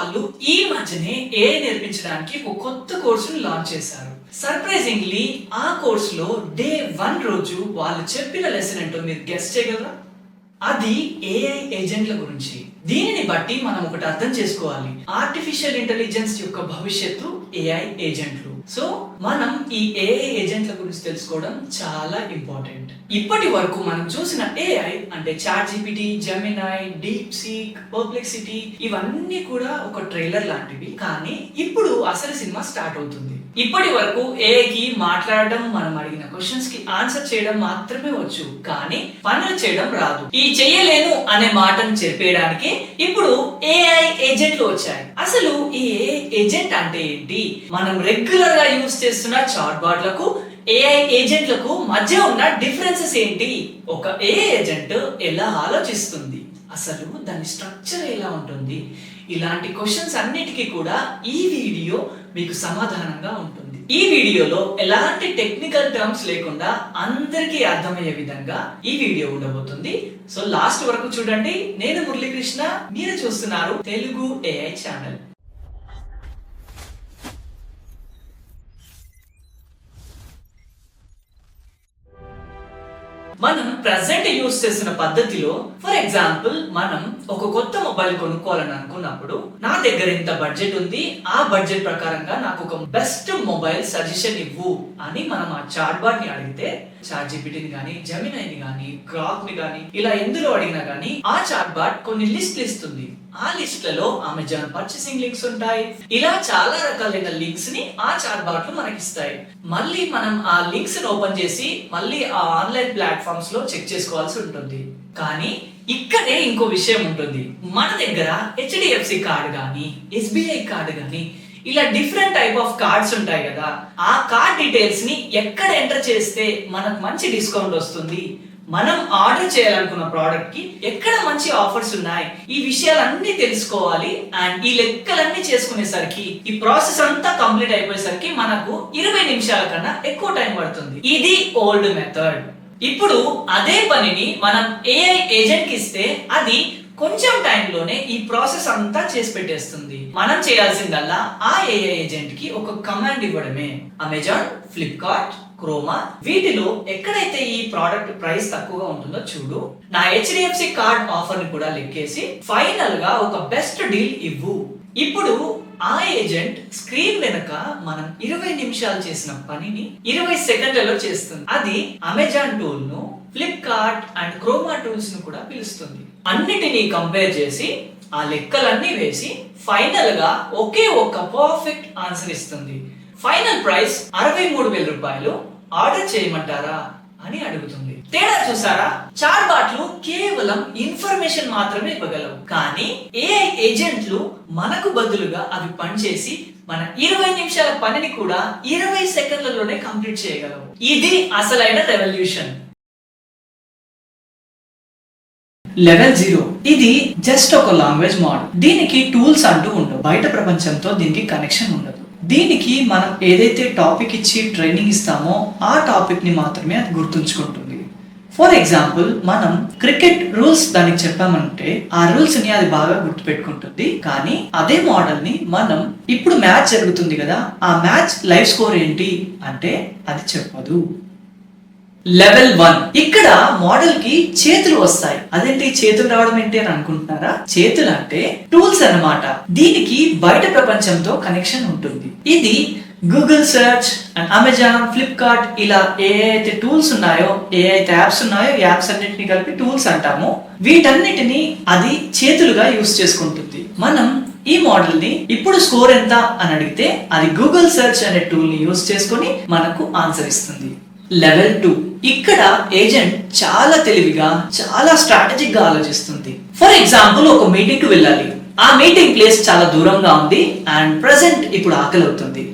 వాళ్ళు ఈ మధ్యనే AI నేర్పించడానికి ఒక కొత్త కోర్సును లాంచ్ చేశారు. సర్ప్రైజింగ్లీ ఆ కోర్సులో డే 1 రోజు వాళ్ళు చెప్పిన లెసన్ ఏంటో మీరు గెస్ చేయగలరా? అది AI ఏజెంట్ల గురించి. దీనిని బట్టి మనం ఒకటి అర్థం చేసుకోవాలి, ఆర్టిఫిషియల్ ఇంటెలిజెన్స్ యొక్క భవిష్యత్తు AI ఏజెంట్లు. సో మనం ఈ AI ఏజెంట్ల గురించి తెలుసుకోవడం చాలా ఇంపార్టెంట్. ఇప్పటి వరకు మనం చూసిన AI అంటే ChatGPT, Gemini, DeepSeek, Perplexity ఇవన్నీ కూడా ఒక ట్రైలర్ లాంటివి. కానీ ఇప్పుడు అసలు సినిమా స్టార్ట్ అవుతుంది. ఇప్పటి వరకు AI కి మాట్లాడడం, మనం అడిగిన క్వశ్చన్స్ కి ఆన్సర్ చేయడం మాత్రమే వచ్చు, కానీ పనులు చేయడం రాదు. ఈ చెయ్యలేను అనే మాటను చెప్పేయడానికి ఇప్పుడు AI ఏజెంట్లు వచ్చాయి. అసలు ఈ AI ఏజెంట్ అంటే ఏంటి? మనం రెగ్యులర్ గా యూజ్ చేస్తున్న చాట్ బాట్లకు AI ఏజెంట్లకు మధ్య ఉన్న డిఫరెన్సెస్ ఏంటి? ఒక AI ఏజెంట్ ఎలా ఆలోచిస్తుంది? అసలు దాని స్ట్రక్చర్ ఎలా ఉంటుంది? ఇలాంటి క్వశ్చన్స్ అన్నిటికీ కూడా ఈ వీడియో మీకు సమాధానంగా ఉంటుంది. ఈ వీడియోలో ఎలాంటి టెక్నికల్ టర్మ్స్ లేకుండా అందరికీ అర్థమయ్యే విధంగా ఈ వీడియో ఉండబోతుంది. సో లాస్ట్ వరకు చూడండి. నేను మురళీకృష్ణ, మీరు చూస్తున్నారు తెలుగు AI ఛానల్. మనం ప్రెసెంట్ యూస్ చేస్తున్న పద్ధతిలో, ఫర్ ఎగ్జాంపుల్ మనం ఒక కొత్త మొబైల్ కొనుక్కోవాలని అనుకున్నప్పుడు నా దగ్గర ఇంత బడ్జెట్ ఉంది, ఆ బడ్జెట్ ప్రకారంగా నాకు ఒక బెస్ట్ మొబైల్ సజెషన్ ఇవ్వు అని మనం ఆ చాట్ బాట్ ని అడిగితే, ChatGPTని కానీ, Geminiని కానీ, Grokని కానీ ఇలా ఎందులో అడిగినా కానీ ఆ చాట్ బాట్ కొన్ని లిస్టులు ఇస్తుంది. ఆ లిస్టులలో అమెజాన్ పర్చేసింగ్ లింక్స్ ఉంటాయి. ఇలా చాలా రకాలైన లింక్స్ ని ఆ చాట్ బాట్లు మనకి ఇస్తాయి. మళ్ళీ మనం ఆ లింక్స్ ని ఓపెన్ చేసి మళ్ళీ ఆ ఆన్లైన్ ప్లాట్ఫామ్స్ లో చెక్ చేసుకోవాల్సి ఉంటుంది. కానీ ఇక్కడే ఇంకో విషయం ఉంటుంది. మన దగ్గర HDFC కార్డు కానీ, SBI కార్డు కానీ ఇలా డిఫరెంట్ టైప్ ఆఫ్ కార్డ్స్ ఉంటాయి కదా. ఆ కార్డ్ డీటెయిల్స్ ని ఎక్కడ ఎంటర్ చేస్తే మనకు మంచి డిస్కౌంట్ వస్తుంది, మనం ఆర్డర్ చేయాలనుకున్న ప్రోడక్ట్ కి ఎక్కడ మంచి ఆఫర్స్ ఉన్నాయి, ఈ విషయాలన్నీ తెలుసుకోవాలి. అండ్ ఈ లెక్కలన్నీ చేసుకునేసరికి, ఈ ప్రాసెస్ అంతా కంప్లీట్ అయిపోయేసరికి మనకు 20 నిమిషాల కన్నా ఎక్కువ టైం పడుతుంది. ఇది ఓల్డ్ మెథడ్. ఇప్పుడు అదే పనిని మనం AI ఏజెంట్ కి ఇస్తే అది కొంచెం టైంలోనే ఈ ప్రాసెస్ అంతా చేసి పెట్టేస్తుంది. మనం చేయాల్సిందల్లా ఆ AI ఏజెంట్ కి ఒక కమాండ్ ఇవ్వడమే. అమెజాన్, ఫ్లిప్కార్ట్, క్రోమా వీటిలో ఎక్కడైతే ఈ ప్రోడక్ట్ ప్రైస్ తక్కువగా ఉంటుందో చూడు, నా HDFC కార్డ్ ఆఫర్ ని కూడా లెక్కేసి ఫైనల్ గా ఒక బెస్ట్ డీల్ ఇవ్వు. ఇప్పుడు ఆ ఏజెంట్ స్క్రీన్ వెనక మనం 20 నిమిషాలు చేసిన పనిని 20 సెకండ్లలో చేస్తుంది. అది అమెజాన్ టూల్ ను, ఫ్లిప్కార్ట్ అండ్ క్రోమా టూల్స్ ను కూడా పిలుస్తుంది. అన్నిటినీ కంపేర్ చేసి ఆ లెక్కలన్నీ వేసి ఫైనల్ గా ఒకే ఒక్క పర్ఫెక్ట్ ఆన్సర్ ఇస్తుంది. ఫైనల్ ప్రైస్ 63,000 రూపాయలు, ఆర్డర్ చేయమంటారా అని అడుగుతుంది. తేడా చూసారా? చాట్ బాట్లు కేవలం ఇన్ఫర్మేషన్ మాత్రమే ఇవ్వగలవు, కానీ AI ఏజెంట్లు మనకు బదులుగా అవి పనిచేసి మన 20 నిమిషాల పనిని కూడా 20 సెకండ్లలోనే కంప్లీట్ చేయగలవు. ఇది అసలైన రెవల్యూషన్. లెవెల్ 0 ఇది జస్ట్ ఒక లాంగ్వేజ్ మోడల్. దీనికి టూల్స్ అంటూ ఉండవు. బయట ప్రపంచంతో దీనికి కనెక్షన్ ఉండదు. దీనికి మనం ఏదైతే టాపిక్ ఇచ్చి ట్రైనింగ్ ఇస్తామో ఆ టాపిక్ ని మాత్రమే అది గుర్తుంచుకుంటుంది. ఫర్ ఎగ్జాంపుల్ మనం క్రికెట్ రూల్స్ దానికి చెప్పామంటే ఆ రూల్స్ ని అది బాగా గుర్తు పెట్టుకుంటుంది. కానీ అదే మోడల్ ని మనం ఇప్పుడు మ్యాచ్ జరుగుతుంది కదా, ఆ మ్యాచ్ లైవ్ స్కోర్ ఏంటి అంటే అది చెప్పదు. లెవెల్ 1 ఇక్కడ మోడల్ కి చేతులు వస్తాయి. అదేంటి చేతులు రావడం ఏంటి అని అనుకుంటున్నారా? చేతులు అంటే టూల్స్ అన్నమాట. దీనికి బయట ప్రపంచంతో కనెక్షన్ ఉంటుంది. ఇది Google search and Amazon, Flipkart ఇలా ఏ అయితే టూల్స్ ఉన్నాయో, ఏ అయితే యాప్స్ ఉన్నాయో, యాప్స్ అన్నిటిని కలిపి టూల్స్ అంటాము. వీటన్నిటిని అది చేతులుగా యూస్ చేసుకుంటుంది. మనం ఈ మోడల్ ని ఇప్పుడు స్కోర్ ఎంత అని అడిగితే అది గూగుల్ సెర్చ్ అనే టూల్ ని యూస్ చేసుకొని మనకు ఆన్సర్ ఇస్తుంది. లెవెల్ 2 ఇక్కడ ఏజెంట్ చాలా తెలివిగా, చాలా స్ట్రాటజిక్ గా ఆలోచిస్తుంది. ఫర్ ఎగ్జాంపుల్ ఒక మీటింగ్ కు వెళ్ళాలి. ఆ మీటింగ్ ప్లేస్ చాలా దూరంగా ఉంది అండ్ ప్రెసెంట్ ఇప్పుడు ఆకలి అవుతుంది.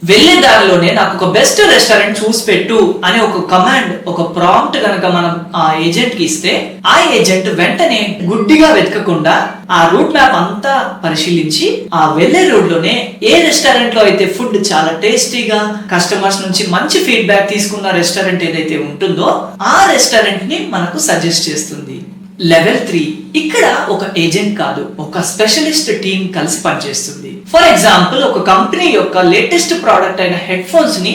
వెళ్లే దారిలోనే నాకు ఒక బెస్ట్ రెస్టారెంట్ చూసి పెట్టు అనే ఒక కమాండ్, ఒక ప్రాంప్ట్ గనక మనం ఆ ఏజెంట్ కి ఇస్తే ఆ ఏజెంట్ వెంటనే గుడ్డిగా వెతకకుండా ఆ రూట్ మ్యాప్ అంతా పరిశీలించి ఆ వెళ్లే రోడ్ లోనే ఏ రెస్టారెంట్ లో అయితే ఫుడ్ చాలా టేస్టీగా, కస్టమర్స్ నుంచి మంచి ఫీడ్బ్యాక్ తీసుకున్న రెస్టారెంట్ ఏదైతే ఉంటుందో ఆ రెస్టారెంట్ ని మనకు సజెస్ట్ చేస్తుంది. లెవెల్ 3 ఇక్కడ ఒక ఏజెంట్ కాదు, ఒక స్పెషలిస్ట్ టీమ్ కలిసి పనిచేస్తుంది. ఫర్ ఎగ్జాంపుల్, ఒక కంపెనీ యొక్క లేటెస్ట్ ప్రోడక్ట్ అయిన హెడ్ ఫోన్స్ ని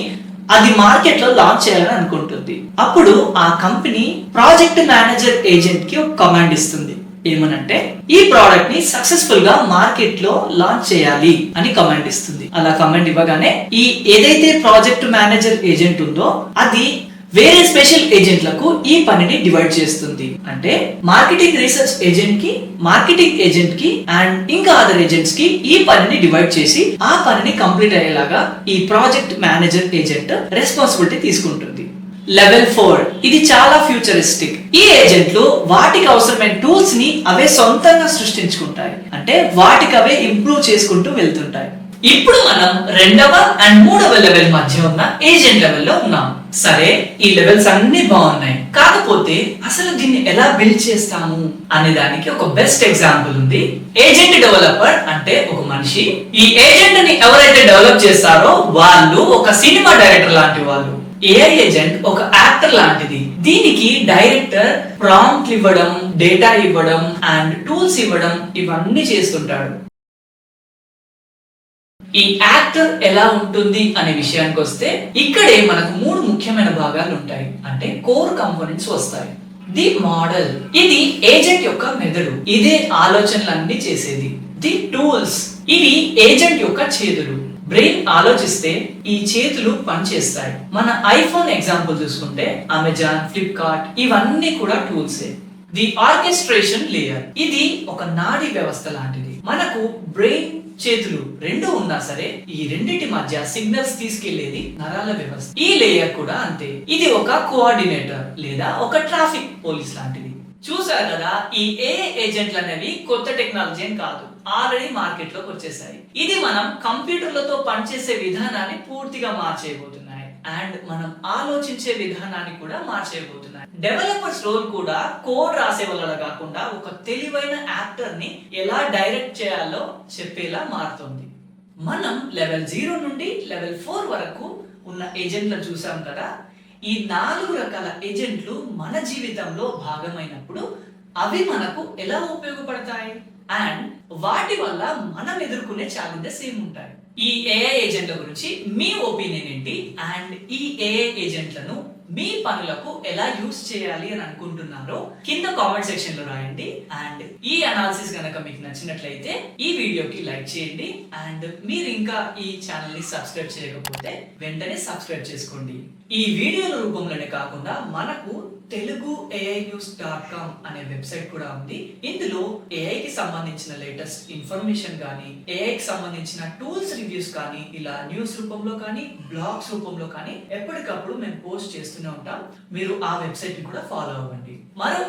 అది మార్కెట్ లో లాంచ్ చేయాలని అనుకుంటుంది. అప్పుడు ఆ కంపెనీ ప్రాజెక్ట్ మేనేజర్ ఏజెంట్ కి ఒక కమాండ్ ఇస్తుంది. ఏమనంటే, ఈ ప్రోడక్ట్ ని సక్సెస్ఫుల్ గా మార్కెట్ లో లాంచ్ చేయాలి అని కమాండ్ ఇస్తుంది. అలా కమాండ్ ఇవ్వగానే ఈ ఏదైతే ప్రాజెక్ట్ మేనేజర్ ఏజెంట్ ఉందో అది వేరే స్పెషల్ ఏజెంట్లకు ఈ పనిని డివైడ్ చేస్తుంది. అంటే మార్కెటింగ్ రీసెర్చ్ ఏజెంట్ కి, మార్కెటింగ్ ఏజెంట్ కి అండ్ ఇంకా అదర్ ఏజెంట్స్ కి ఈ పనిని డివైడ్ చేసి ఆ పనిని కంప్లీట్ అయ్యేలాగా ఈ ప్రాజెక్ట్ మేనేజర్ ఏజెంట్ రెస్పాన్సిబిలిటీ తీసుకుంటుంది. లెవెల్ 4 ఇది చాలా ఫ్యూచరిస్టిక్. ఈ ఏజెంట్లు వాటికి అవసరమైన టూల్స్ ని అవే సొంతంగా సృష్టించుకుంటాయి. అంటే వాటికి అవే ఇంప్రూవ్ చేసుకుంటూ వెళ్తుంటాయి. ఇప్పుడు మనం రెండవ అండ్ మూడవ లెవెల్ మధ్య ఉన్న ఏజెంట్ లెవెల్లో ఉన్నాం. సరే, ఈ లెవెల్స్ అన్ని బాగున్నాయి, కాకపోతే అసలు దీన్ని ఎలా బిల్డ్ చేస్తాము అనే దానికి ఒక బెస్ట్ ఎగ్జాంపుల్ ఉంది. ఏజెంట్ డెవలపర్ అంటే ఒక మనిషి. ఈ ఏజెంట్ ని ఎవరైతే డెవలప్ చేస్తారో వాళ్ళు ఒక సినిమా డైరెక్టర్ లాంటి వాళ్ళు. ఏఐ ఏజెంట్ ఒక యాక్టర్ లాంటిది. దీనికి డైరెక్టర్ ప్రాంప్ట్ ఇవ్వడం, డేటా ఇవ్వడం అండ్ టూల్స్ ఇవ్వడం ఇవన్నీ చేస్తుంటాడు. ఈ యాక్టర్ ఎలా ఉంటుంది అనే విషయానికి వస్తే ఇక్కడే మనకు 3 ముఖ్యమైన భాగాలు ఉంటాయి. అంటే కోర్ కంపోనెంట్స్ వస్తాయి. ది మోడల్, ఇది ఏజెంట్ యొక్క మెదడు, ఇదే ఆలోచనలన్నీ చేసేది. ది టూల్స్, ఇవి ఏజెంట్ యొక్క చేతులు. బ్రెయిన్ ఆలోచిస్తే ఈ చేతులు పనిచేస్తాయి. మన ఐఫోన్ ఎగ్జాంపుల్ చూసుకుంటే అమెజాన్, ఫ్లిప్కార్ట్ ఇవన్నీ కూడా టూల్సే. ది ఆర్కెస్ట్రేషన్ లేయర్, ఇది ఒక నాడీ వ్యవస్థ లాంటిది. మనకు బ్రెయిన్, చేతులు రెండు ఉన్నా సరే ఈ రెండింటి మధ్య సిగ్నల్స్ తీసుకెళ్లేది నరాల వ్యవస్థ. ఈ లేయర్ కూడా అంతే. ఇది ఒక కోఆర్డినేటర్ లేదా ఒక ట్రాఫిక్ పోలీస్ లాంటిది. చూసారు కదా, ఈ ఏఐ ఏజెంట్లు అనేవి కొత్త టెక్నాలజీ ఏం కాదు, ఆల్రెడీ మార్కెట్ లోకి వచ్చేసాయి. ఇది మనం కంప్యూటర్లతో పనిచేసే విధానాన్ని పూర్తిగా మార్చేయబోతున్నాయి అండ్ మనం ఆలోచించే విధానాన్ని కూడా మార్చేయబోతున్నాయి. డెవలపర్స్ రోల్ కూడా కోడ్ రాసే వాళ్ళ కాకుండా ఒక తెలివైన యాక్టర్ ని ఎలా డైరెక్ట్ చేయాలో చెప్పేలా మారుతుంది. మనం లెవెల్ 0 నుండి లెవెల్ 4 వరకు ఉన్న ఏజెంట్లను చూసాం కదా. ఈ 4 రకాల ఏజెంట్లు మన జీవితంలో భాగమైనప్పుడు అవి మనకు ఎలా ఉపయోగపడతాయి అండ్ వాటి వల్ల మనం ఎదుర్కొనే ఛాలెంజెస్ ఏముంటాయి. ఈ ఏఐ ఏజెంట్ల గురించి మీ ఒపీనియన్ ఏంటి అండ్ ఈ ఏఐ ఏజెంట్లను మీ పనులకు ఎలా యూస్ చేయాలి అని అనుకుంటున్నారో కింద కామెంట్ సెక్షన్ లో రాయండి. అండ్ ఈ అనాలిసిస్ గనక మీకు నచ్చినట్లయితే ఈ వీడియోకి లైక్ చేయండి అండ్ మీరు ఇంకా ఈ ఛానల్ ని సబ్స్క్రైబ్ చేయకపోతే వెంటనే సబ్స్క్రైబ్ చేసుకోండి. ఈ వీడియోల రూపంలోనే కాకుండా మనకు teluguainews.com అనే వెబ్సైట్ కూడా ఉంది. ఇందులో ఏఐ కి సంబంధించిన లేటెస్ట్ ఇన్ఫర్మేషన్ కానీ, ఏఐ కి సంబంధించిన టూల్స్ రివ్యూస్ కానీ, ఇలా న్యూస్ రూపంలో కానీ, బ్లాగ్స్ రూపంలో కానీ ఎప్పటికప్పుడు మేము పోస్ట్ చేస్తూనే ఉంటాం. మీరు ఆ వెబ్సైట్ ని కూడా ఫాలో అవ్వండి. మరో